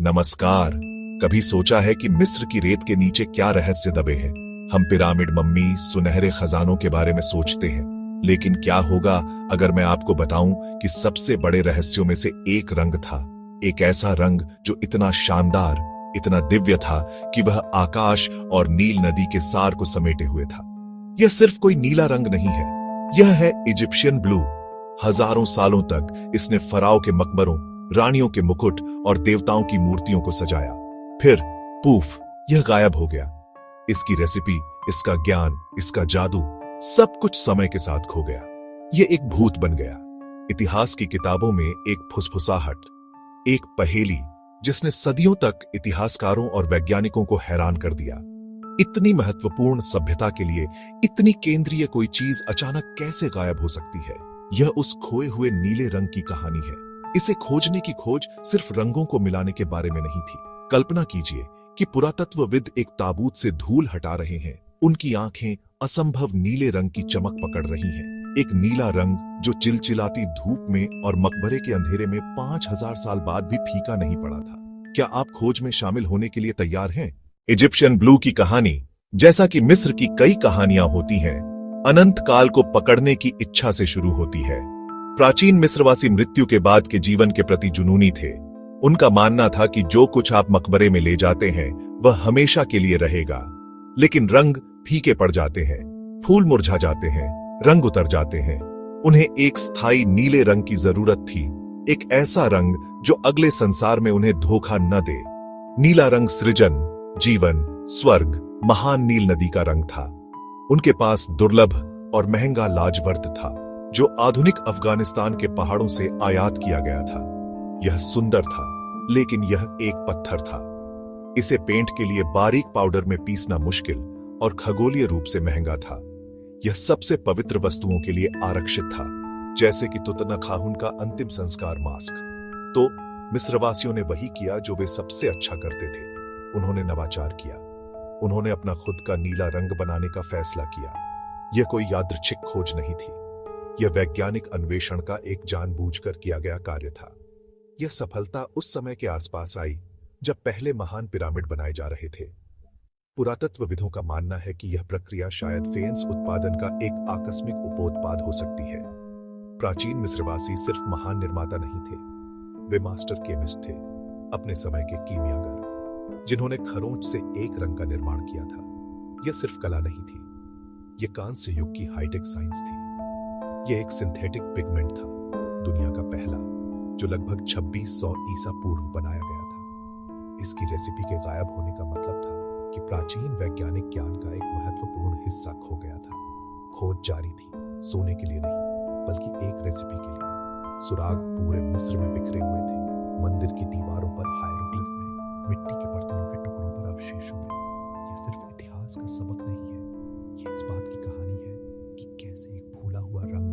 नमस्कार। कभी सोचा है कि मिस्र की रेत के नीचे क्या रहस्य दबे हैं? हम पिरामिड, मम्मी, सुनहरे खजानों के बारे में सोचते हैं, लेकिन क्या होगा अगर मैं आपको बताऊं कि सबसे बड़े रहस्यों में से एक रंग था। एक ऐसा रंग जो इतना शानदार, इतना दिव्य था कि वह आकाश और नील नदी के सार को समेटे हुए था। यह सिर्फ कोई नीला रंग नहीं है, यह है इजिप्शियन ब्लू। हजारों सालों तक इसने फराओ के मकबरों, रानियों के मुकुट और देवताओं की मूर्तियों को सजाया। फिर पूफ, यह गायब हो गया। इसकी रेसिपी, इसका ज्ञान, इसका जादू, सब कुछ समय के साथ खो गया। यह एक भूत बन गया। इतिहास की किताबों में एक फुसफुसाहट, एक पहेली जिसने सदियों तक इतिहासकारों और वैज्ञानिकों को हैरान कर दिया। इतनी महत्वपूर्ण सभ्यता के लिए इतनी केंद्रीय कोई चीज अचानक कैसे गायब हो सकती है? यह उस खोए हुए नीले रंग की कहानी है। इसे खोजने की खोज सिर्फ रंगों को मिलाने के बारे में नहीं थी। कल्पना कीजिए कि पुरातत्वविद एक ताबूत से धूल हटा रहे हैं। उनकी आंखें असंभव नीले रंग की चमक पकड़ रही हैं। एक नीला रंग जो चिलचिलाती धूप में और मकबरे के अंधेरे में 5000 साल बाद भी फीका नहीं पड़ा था। क्या आप खोज में शामिल होने के लिए तैयार हैं? इजिप्शियन ब्लू की कहानी, जैसा कि मिस्र की कई कहानियां होती हैं, अनंत काल को पकड़ने की इच्छा से शुरू होती है। प्राचीन मिस्रवासी मृत्यु के बाद के जीवन के प्रति जुनूनी थे। उनका मानना था कि जो कुछ आप मकबरे में ले जाते हैं वह हमेशा के लिए रहेगा। लेकिन रंग फीके पड़ जाते हैं, फूल मुरझा जाते हैं, रंग उतर जाते हैं। उन्हें एक स्थायी नीले रंग की जरूरत थी, एक ऐसा रंग जो अगले संसार में उन्हें धोखा न दे। नीला रंग सृजन, जीवन, स्वर्ग, महान नील नदी का रंग था। उनके पास दुर्लभ और महंगा लाजवर्त था जो आधुनिक अफगानिस्तान के पहाड़ों से आयात किया गया था। यह सुंदर था, लेकिन यह एक पत्थर था। इसे पेंट के लिए बारीक पाउडर में पीसना मुश्किल और खगोलीय रूप से महंगा था। यह सबसे पवित्र वस्तुओं के लिए आरक्षित था, जैसे कि तुतनखामुन का अंतिम संस्कार मास्क। तो मिस्रवासियों ने वही किया जो वे सबसे अच्छा करते थे। उन्होंने नवाचार किया। उन्होंने अपना खुद का नीला रंग बनाने का फैसला किया। यह कोई यादृच्छिक खोज नहीं थी, यह वैज्ञानिक अन्वेषण का एक जानबूझकर किया गया कार्य था। यह सफलता उस समय के आसपास आई जब पहले महान पिरामिड बनाए जा रहे थे। पुरातत्वविदों का मानना है कि यह प्रक्रिया शायद फेन्स उत्पादन का एक आकस्मिक उपोत्पाद हो सकती है। प्राचीन मिस्रवासी सिर्फ महान निर्माता नहीं थे, वे मास्टर केमिस्ट थे, अपने समय के कीमियागर, जिन्होंने खरोंच से एक रंग का निर्माण किया था। यह सिर्फ कला नहीं थी, यह कांस्य युग की हाईटेक साइंस थी। यह एक सिंथेटिक पिगमेंट था, दुनिया का पहला, जो लगभग 2600 ईसा पूर्व बनाया गया था। इसकी रेसिपी के गायब होने का मतलब था कि प्राचीन वैज्ञानिक ज्ञान का एक महत्वपूर्ण हिस्सा खो गया था। खोज जारी थी, सोने के लिए नहीं, बल्कि एक रेसिपी के लिए। सुराग पूरे मिस्र में बिखरे हुए थे, मंदिर की दीवारों पर, हायरोग्लिफ में, मिट्टी के बर्तनों के टुकड़ों पर, अवशेषों में। यह सिर्फ इतिहास का सबक नहीं है, यह इस बात की कहानी है कि कैसे एक भूला हुआ रंग,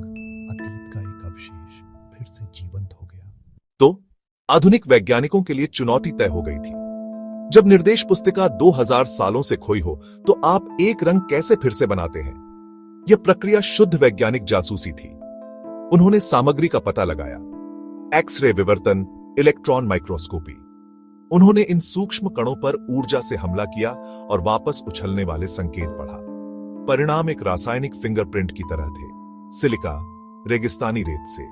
अतीत का एक अवशेष, फिर से जीवंत हो गया। तो आधुनिक वैज्ञानिकों के लिए चुनौती तय हो गई थी। जब निर्देश पुस्तिका 2000 सालों से खोई हो, तो आप एक रंग कैसे फिर से बनाते हैं? यह प्रक्रिया शुद्ध वैज्ञानिक जासूसी थी। उन्होंने सामग्री का पता लगाया, एक्स-रे विवर्तन, इलेक्ट्रॉन माइक्रोस्कोपी। उन्होंने इन सूक्ष्म कणों पर ऊर्जा से हमला किया और वापस उछलने वाले संकेत पढ़ा। परिणाम एक रासायनिक फिंगरप्रिंट की तरह थे। सिलिका, रेगिस्तानी रेत से,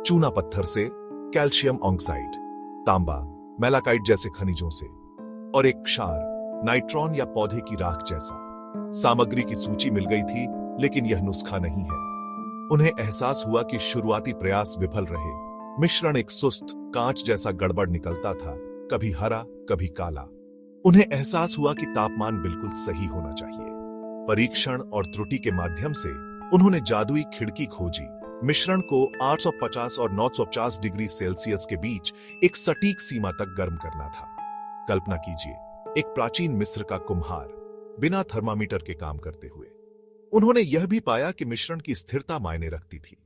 चूना पत्थर से, कैल्शियम ऑक्साइड, तांबा, मेलाकाइट जैसे खनिजों से, और एक क्षार, नाइट्रॉन या पौधे की राख जैसा। सामग्री की सूची मिल गई थी, लेकिन यह नुस्खा नहीं है। उन्हें एहसास हुआ कि शुरुआती प्रयास विफल रहे। मिश्रण एक सुस्त कांच जैसा गड़बड़ निकलता था, कभी हरा, कभी काला। उन्हें एहसास हुआ कि तापमान बिल्कुल सही होना चाहिए। परीक्षण और त्रुटि के माध्यम से उन्होंने जादुई खिड़की खोजी। मिश्रण को 850 और 950 डिग्री सेल्सियस के बीच एक सटीक सीमा तक गर्म करना था। कल्पना कीजिए, एक प्राचीन मिस्र का कुम्हार, बिना थर्मामीटर के काम करते हुए। उन्होंने यह भी पाया कि मिश्रण की स्थिरता मायने रखती थी।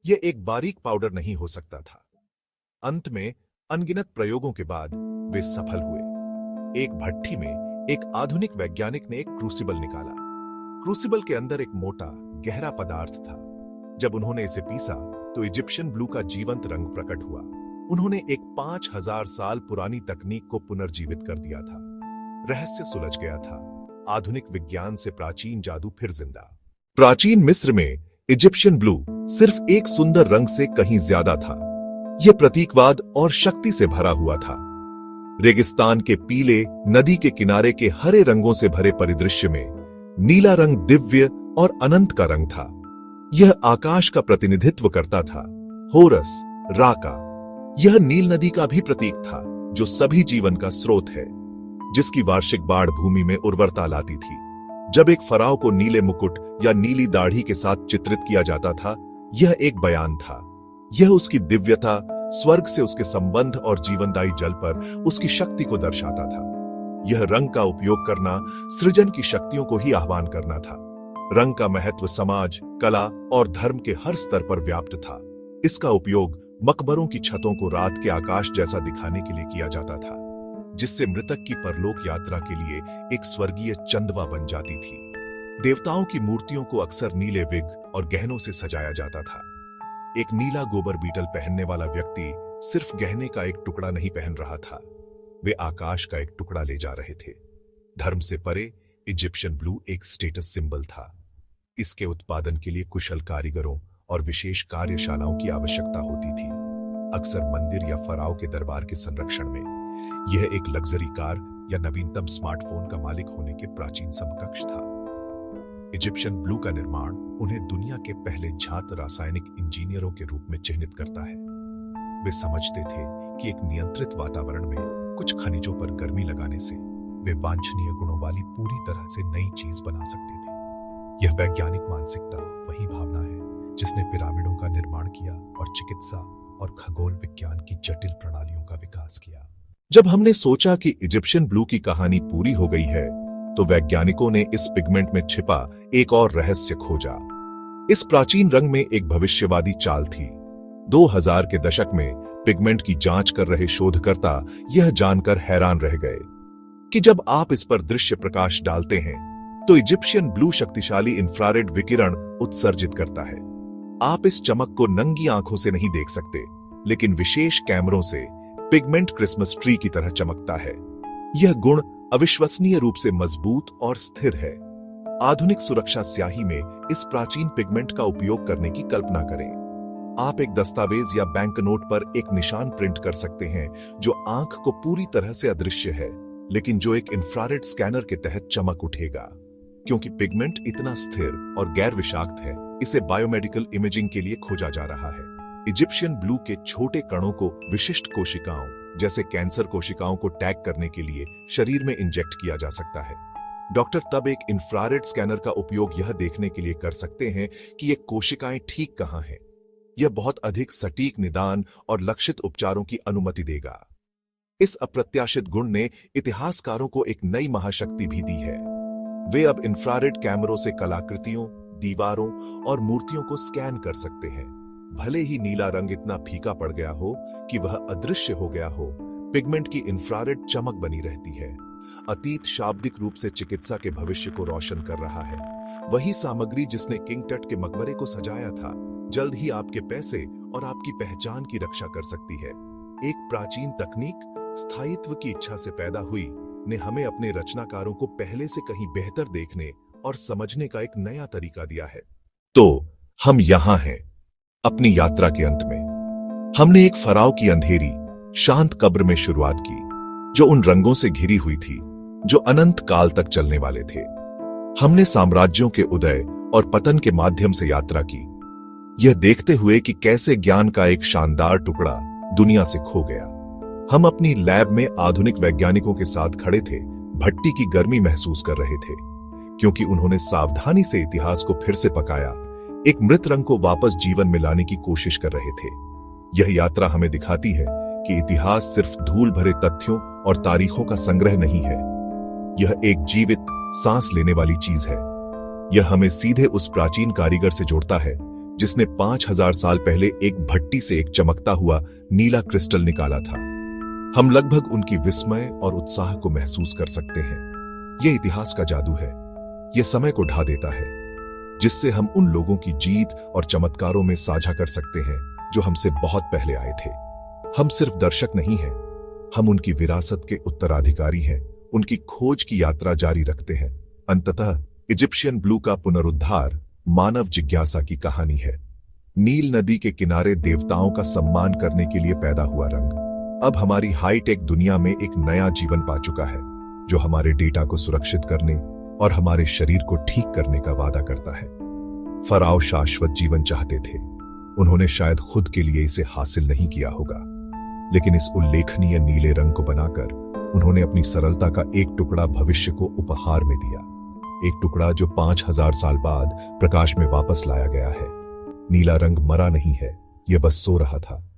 यह एक बारीक पाउडर नहीं हो सकता था। अंत में अनगिनत प्रयोगों के बाद वे सफल हुए। एक भट्ठी में एक आधुनिक वैज्ञानिक ने एक क्रूसिबल निकाला। क्रूसिबल के अंदर एक मोटा, गहरा पदार्थ था। जब उन्होंने इसे पीसा तो इजिप्शियन ब्लू का जीवंत रंग प्रकट हुआ। उन्होंने एक 5000 साल पुरानी तकनीक को पुनर्जीवित कर दिया था। रहस्य सुलझ गया था। आधुनिक विज्ञान से प्राचीन जादू फिर जिंदा। प्राचीन मिस्र में इजिप्शियन ब्लू सिर्फ एक सुंदर रंग से कहीं ज्यादा था। यह प्रतीकवाद और शक्ति से भरा हुआ था। रेगिस्तान के पीले, नदी के किनारे के हरे रंगों से भरे परिदृश्य में नीला रंग दिव्य और अनंत का रंग था। यह आकाश का प्रतिनिधित्व करता था। होरस, रा का। यह नील नदी का भी प्रतीक था, जो सभी जीवन का स्रोत है, जिसकी वार्षिक बाढ़ भूमि में उर्वरता लाती थी। जब एक फराव को नीले मुकुट या नीली दाढ़ी के साथ चित्रित किया जाता था, यह एक बयान था। यह उसकी दिव्यता, स्वर्ग से उसके संबंध और जीवनदायी जल पर उसकी शक्ति को दर्शाता था। यह रंग का उपयोग करना सृजन की शक्तियों को ही आह्वान करना था। रंग का महत्व समाज, कला और धर्म के हर स्तर पर व्याप्त था। इसका उपयोग मकबरों की छतों को रात के आकाश जैसा दिखाने के लिए किया जाता था, जिससे मृतक की परलोक यात्रा के लिए एक स्वर्गीय चंदवा बन जाती थी। देवताओं की मूर्तियों को अक्सर नीले विग और गहनों से सजाया जाता था। एक नीला गोबर बीटल पहनने वाला व्यक्ति सिर्फ गहने का एक टुकड़ा नहीं पहन रहा था, वे आकाश का एक टुकड़ा ले जा रहे थे। धर्म से परे इजिप्शियन ब्लू एक स्टेटस सिंबल था। इसके उत्पादन के लिए कुशल कारीगरों और विशेष कार्यशालाओं की आवश्यकता होती थी। अक्सर मंदिर या फराव के दरबार के संरक्षण में यह एक लग्जरी कार या नवीनतम स्मार्टफोन का मालिक होने के प्राचीन समकक्ष था। इजिप्शियन ब्लू का निर्माण उन्हें दुनिया के पहले झात रासायनिक इंजीनियरों के रूप में चिह्नित करता है। वे समझते थे कि एक नियंत्रित वातावरण में कुछ खनिजों पर गर्मी लगाने से वे वांछनीय गुणों वाली पूरी तरह से नई चीज बना सकते थे। यह वैज्ञानिक मानसिकता वही भावना है जिसने पिरामिडों का निर्माण किया और चिकित्सा और खगोल विज्ञान की जटिल प्रणालियों का विकास किया। जब हमने सोचा कि इजिप्शियन ब्लू की कहानी पूरी हो गई है, तो वैज्ञानिकों ने इस पिगमेंट में छिपा एक और रहस्य खोजा। इस प्राचीन रंग में एक भविष्यवादी चाल थी। 2000 के दशक में पिगमेंट की जांच कर रहे शोधकर्ता यह जानकर हैरान रह गए कि जब आप इस पर दृश्य प्रकाश डालते हैं, तो इजिप्शियन ब्लू शक्तिशाली इंफ्रारेड विकिरण उत्सर्जित करता है। आप इस चमक को नंगी आंखों से नहीं देख सकते, लेकिन विशेष कैमरों से पिगमेंट क्रिसमस ट्री की तरह चमकता है। यह गुण अविश्वसनीय रूप से मजबूत और स्थिर है। आधुनिक सुरक्षा स्याही में इस प्राचीन पिगमेंट का उपयोग करने की कल्पना करें। आप एक दस्तावेज या बैंक नोट पर एक निशान प्रिंट कर सकते हैं जो आंख को पूरी तरह से अदृश्य है, लेकिन जो एक इंफ्रारेड स्कैनर के तहत चमक उठेगा। क्योंकि पिगमेंट इतना स्थिर और गैर विषाक्त है, इसे बायोमेडिकल इमेजिंग के लिए खोजा जा रहा है। इजिप्शियन ब्लू के छोटे कणों को विशिष्ट कोशिकाओं जैसे कैंसर कोशिकाओं को टैग करने के लिए शरीर में इंजेक्ट किया जा सकता है। डॉक्टर तब एक इंफ्रारेड स्कैनर का उपयोग यह देखने के लिए कर सकते हैं कि ये कोशिकाएं ठीक कहां हैं। यह बहुत अधिक सटीक निदान और लक्षित उपचारों की अनुमति देगा। इस अप्रत्याशित गुण ने इतिहासकारों को एक नई महाशक्ति भी दी है। वे अब इंफ्रारेड कैमरों से कलाकृतियों, दीवारों और मूर्तियों को स्कैन कर सकते हैं। भले ही नीला रंग इतना फीका पड़ गया हो कि वह अदृश्य हो गया हो, पिगमेंट की इंफ्रारेड चमक बनी रहती है। अतीत शाब्दिक रूप से चिकित्सा के भविष्य को रोशन कर रहा है। वही सामग्री जिसने किंग टट के मकबरे को सजाया था, जल्द ही आपके पैसे और आपकी पहचान की रक्षा कर सकती है। एक प्राचीन तकनीक स्थायित्व की इच्छा से पैदा हुई ने हमें अपने रचनाकारों को पहले से कहीं बेहतर देखने और समझने का एक नया तरीका दिया है। तो हम यहां हैं अपनी यात्रा के अंत में। हमने एक फराव की अंधेरी, शांत कब्र में शुरुआत की, जो उन रंगों से घिरी हुई थी जो अनंत काल तक चलने वाले थे। हमने साम्राज्यों के उदय और पतन के माध्यम से यात्रा की, यह देखते हुए कि कैसे ज्ञान का एक शानदार टुकड़ा दुनिया से खो गया। हम अपनी लैब में आधुनिक वैज्ञानिकों के साथ खड़े थे, भट्टी की गर्मी महसूस कर रहे थे, क्योंकि उन्होंने सावधानी से इतिहास को फिर से पकाया, एक मृत रंग को वापस जीवन में लाने की कोशिश कर रहे थे। यह यात्रा हमें दिखाती है कि इतिहास सिर्फ धूल भरे तथ्यों और तारीखों का संग्रह नहीं है, यह एक जीवित, सांस लेने वाली चीज है। यह हमें सीधे उस प्राचीन कारीगर से जोड़ता है जिसने 5000 साल पहले एक भट्टी से एक चमकता हुआ नीला क्रिस्टल निकाला था। हम लगभग उनकी विस्मय और उत्साह को महसूस कर सकते हैं। यह इतिहास का जादू है। यह समय को ढा देता है, जिससे हम उन लोगों की जीत और चमत्कारों में साझा कर सकते हैं जो हमसे बहुत पहले आए थे। हम सिर्फ दर्शक नहीं हैं, हम उनकी विरासत के उत्तराधिकारी हैं, उनकी खोज की यात्रा जारी रखते हैं। अंततः इजिप्शियन ब्लू का पुनरुद्धार मानव जिज्ञासा की कहानी है। नील नदी के किनारे देवताओं का सम्मान करने के लिए पैदा हुआ रंग अब हमारी हाईटेक दुनिया में एक नया जीवन पा चुका है, जो हमारे डेटा को सुरक्षित करने और हमारे शरीर को ठीक करने का वादा करता है। फराओ शाश्वत जीवन चाहते थे। उन्होंने शायद खुद के लिए इसे हासिल नहीं किया होगा, लेकिन इस उल्लेखनीय नीले रंग को बनाकर उन्होंने अपनी सरलता का एक टुकड़ा भविष्य को उपहार में दिया। एक टुकड़ा जो 5000 साल बाद प्रकाश में वापस लाया गया है। नीला रंग मरा नहीं है, यह बस सो रहा था।